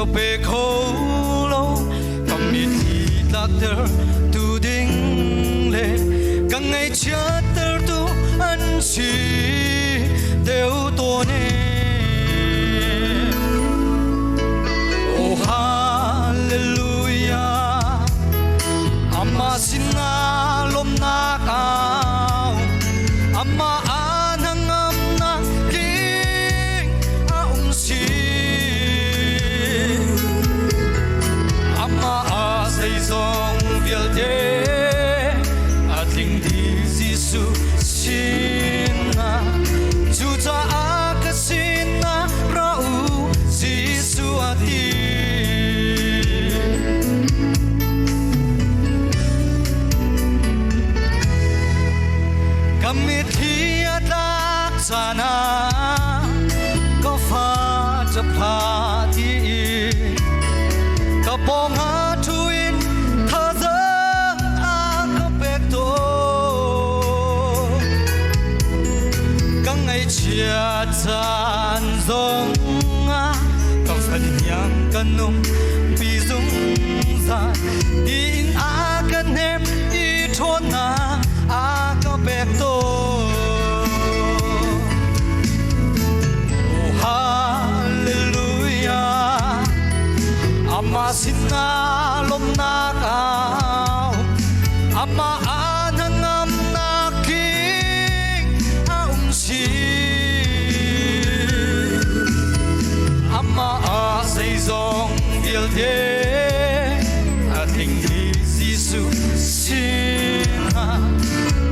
có bề khâu lâu có miệt thì ta tơ tu đinh lệ càng ngày cha tơ tu ăn chi đều to nè oh hallelujah ama sina lom na cao ama anang am na king aung si ama a say song vial de a ting di Giêsu sina chu cha a ka sina rau Giêsu a ti kami thiat lak sana có pha chập pha ti có bong ha tuin tha dang a có bek to căng ngày chia chan zong a có phần nhang kan nung bi dung za in a kan hem i thon na a có bek to oh hallelujah ama sina lom na cao ama anang am na king aung si ama a say song vial de a ting di Giêsu sina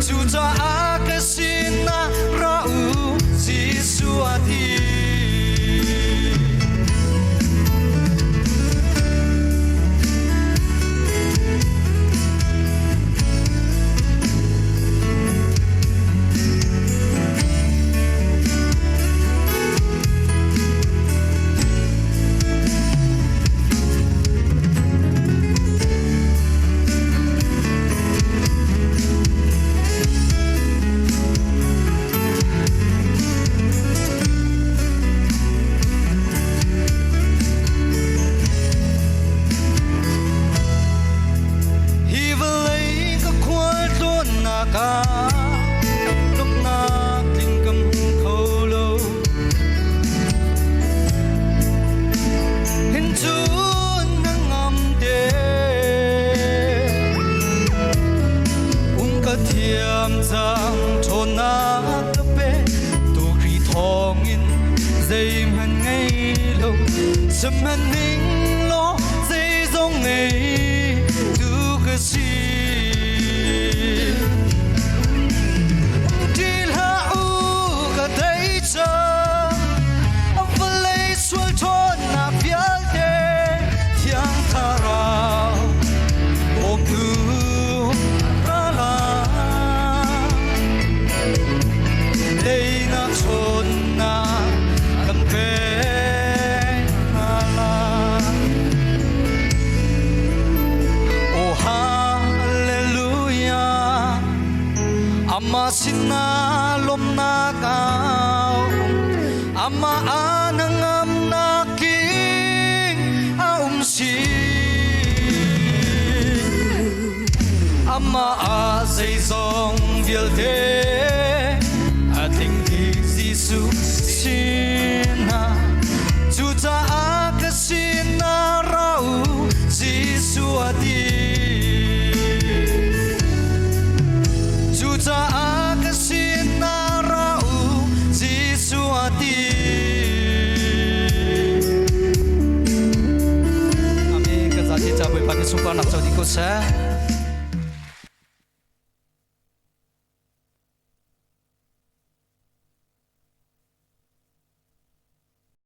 chu cha a ka sina rau Giêsu a ti ka lúc na tình cầm khâu lâu hình chun nang ngam de cả thiam giang thôn na ka pe tu kri thong in dây man ngay lâu sum man ning lo dây dong ngay tu ka si ama sina lom na cao ama anang am na king aum si ama a say song vial de a ting di Giêsu sina chu cha a ka sina rau Giêsu a ti cha a ka sina rau Giêsu a ti amen ka za ti cha boi pa ni sung pa nak chau di ko sa